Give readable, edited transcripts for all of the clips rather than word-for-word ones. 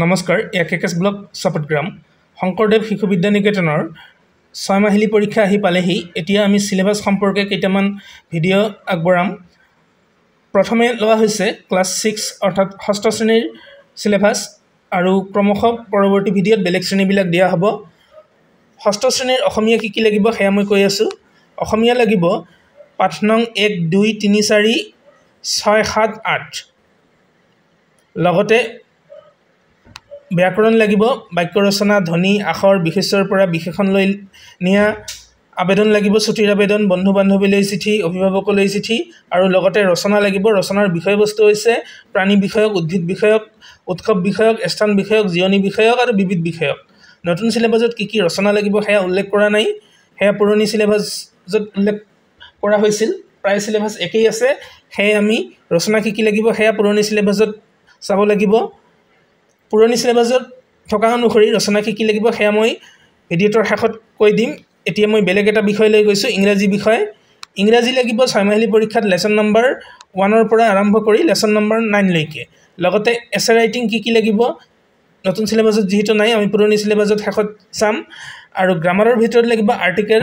নমস্কাৰ কেকেছ ব্লগ সাপোৰ্টগ্ৰাম শংকৰদেৱ শিশু বিদ্যা নিকেতনৰ 6 মাহিলী পৰীক্ষা আহি পালেহি এতিয়া আমি সিলেবাস সম্পৰ্কে কেইটামান ভিডিঅ' আগবঢ়াম প্ৰথমে লোৱা হৈছে ক্লাছ 6 অৰ্থাৎ ষষ্ঠ শ্ৰেণীৰ সিলেবাস আৰু ক্ৰমশঃ পৰৱৰ্তী ভিডিঅ'ত বেলেগ শ্ৰেণীবিলাক দিয়া হ'ব ষষ্ঠ শ্ৰেণীৰ অসমীয়া কি লাগিব হেয়া মই কৈ আছো অসমীয়া লাগিব পাঠ নং 1 2 3 4 6 7 8 লগতে ব্যাকৰণ লাগিব বাক্য ৰচনা ধ্বনি আখৰ বিশেষৰ পৰা বিশেষণ লৈ নিয়া আবেদন লাগিব ছুটিৰ আবেদন বন্ধু বান্ধৱীলৈ চিঠি অভিভাৱকলৈ চিঠি আৰু লগতে ৰচনা লাগিব ৰচনাৰ বিষয়বস্তু হৈছে প্ৰাণী বিষয়ক উদ্ভিদ বিষয়ক উৎসৱ বিষয়ক স্থান বিষয়ক জীয়নী বিষয়ক আৰু বিবিধ বিষয়ক নতুন সিলেবাসত কি ৰচনা লাগিব হেয়া উল্লেখ কৰা নাই হেয়া পুৰণি সিলেবাসত উল্লেখ কৰা হৈছিল প্ৰায় সিলেবাস একেই আছে হে আমি ৰচনা কি লাগিব হেয়া পুৰণি সিলেবাসত চাব লাগিব পুৰণি সিলেবাসত থকা অনুসৰি ৰচনা কি লাগিব হেয়া মই ভিডিঅ'টোৰ শেষত কৈ দিম এতিয়া মই বেলেগ এটা বিষয় লৈ গৈছো ইংৰাজী বিষয় ইংৰাজী লাগিব 6 মাহিলী পৰীক্ষাত লেসন নম্বৰ 1 ৰ পৰা আৰম্ভ কৰি লেসন নম্বৰ 9 লৈকে লগতে এছে ৰাইটিং কি লাগিব নতুন সিলেবাসত যেহেতু নাই আমি পুৰণি সিলেবাসত শেষত চাম আৰু গ্ৰামাৰৰ ভিতৰত লাগিব article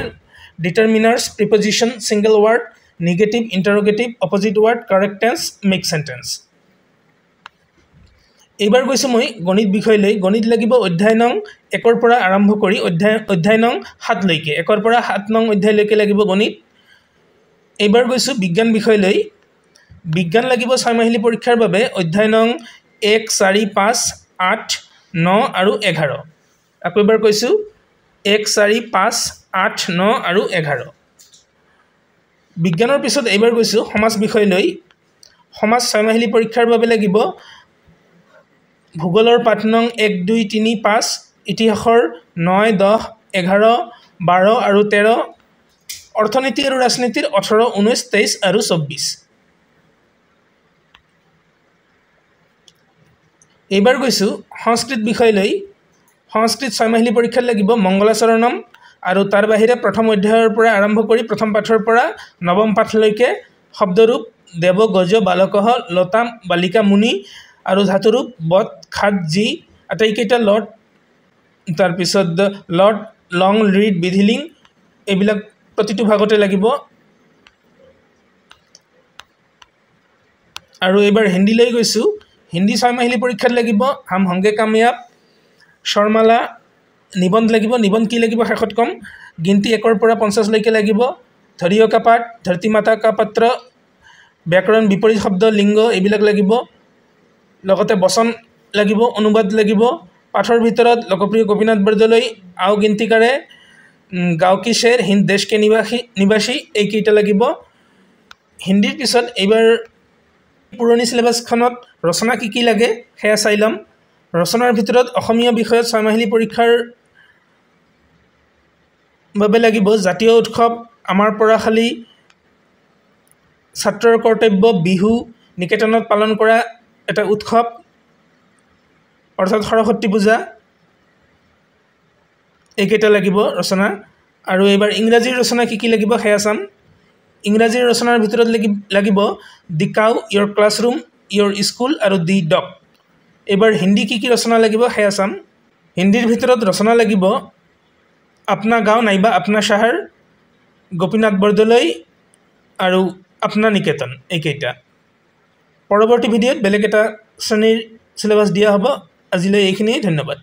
determiners preposition single word negative interrogative opposite word correct tense make sentence এইবাৰ গৈছো মই গণিত বিষয় লৈ গণিত লাগিব অধ্যায় নং 1 ৰ পৰা আৰম্ভ কৰি অধ্যায় নং 7 লৈকে 1 ৰ পৰা 7 নং অধ্যায় লৈকে লাগিব গণিত এইবাৰ গৈছো বিজ্ঞান বিষয় লৈ বিজ্ঞান লাগিব 6 মাহিলী পৰীক্ষাৰ বাবে অধ্যায় নং 1 4 5 8 9 আৰু 11 আকৌ এবাৰ কৈছো 1 4 5 8 9 আৰু 11 বিজ্ঞানৰ পিছত এইবাৰ গৈছো সমাজ বিষয় লৈ সমাজ 6 মাহিলী পৰীক্ষাৰ বাবে লাগিব ভূগোলৰ পাঠ নং 1 2 3 5 ইতিহাসৰ 9 10 11 12 আৰু 13 অৰ্থনীতি আৰু ৰাজনীতিৰ 18 19 23 আৰু 24 এইবাৰ গৈছো সংস্কৃত বিষয় লৈ সংস্কৃত 6 মাহিলী পৰীক্ষাত লাগিব মংগলাচৰণম আৰু তাৰ বাহিৰে প্ৰথম অধ্যায়ৰ পৰা আৰম্ভ কৰি প্ৰথম পাঠৰ পৰা নৱম পাঠলৈকে শব্দৰূপ দেৱ গজ বালকহ লতা বালিকা মুনি আৰু ধাতুৰূপ বত খাত জি আটাইকেইটা লট তাৰ পিছত লট লং ৰিড বিধিলিং এইবিলাক প্ৰতিটো ভাগতে লাগিব আৰু এবাৰ হিন্দী লৈ গৈছো হিন্দী 6 মাহিলী পৰীক্ষাত লাগিব হাম হংগে কাময়াব শৰ্মালা নিবন্ধ লাগিব নিবন্ধ কি লাগিব শেষত কম গিনতি 1 ৰ পৰা 50 লৈকে লাগিব ধৰিয় কা পাঠ ধৰতি মাতা কা পত্ৰ ব্যাকৰণ বিপৰীত শব্দ লিংগ এইবিলাক লাগিব লগতে বচন লাগিব অনুবাদ লাগিব পাঠৰ ভিতৰত লোকপ্ৰিয় গোপীনাথ বৰদলৈ আও গিনতিকাৰে গাঁও কি শেৰ হিন্দ দেশ কে নিবাসী এই কেইটা লাগিব হিন্দীৰ পিছত এইবাৰ পুৰণি সিলেবাসখনত ৰচনা কি লাগে হেয়া চাইলাম ৰচনাৰ ভিতৰত অসমীয়া বিষয়ত 6 মাহিলী পৰীক্ষাৰ বাবে লাগিব জাতীয় উৎসৱ আমাৰ পৰাখালি ছাত্ৰৰ কৰ্তব্য বিহু নিকেতনত পালন কৰা এটা উৎসৱ অৰ্থাৎ সৰস্বতী পূজা এইকেইটা লাগিব ৰচনা আৰু এবাৰ ইংৰাজীৰ ৰচনা কি লাগিব হেয়া চাম ইংৰাজীৰ ৰচনাৰ ভিতৰত লাগিব the cow your classroom your school আৰু দি ডগ এবাৰ হিন্দী কি ৰচনা লাগিব হেয়া চাম হিন্দীৰ ভিতৰত ৰচনা লাগিব আপনা গাঁও নাইবা আপনা শহৰ গোপীনাথ বৰদলৈ আৰু আপনা নিকেতন এইকেইটা পৰৱৰ্তী ভিডিঅ'ত বেলেগ এটা শ্ৰেণীৰ সিলেবাস দিয়া হ'ব আজিলৈ এইখিনিয়ে ধন্যবাদ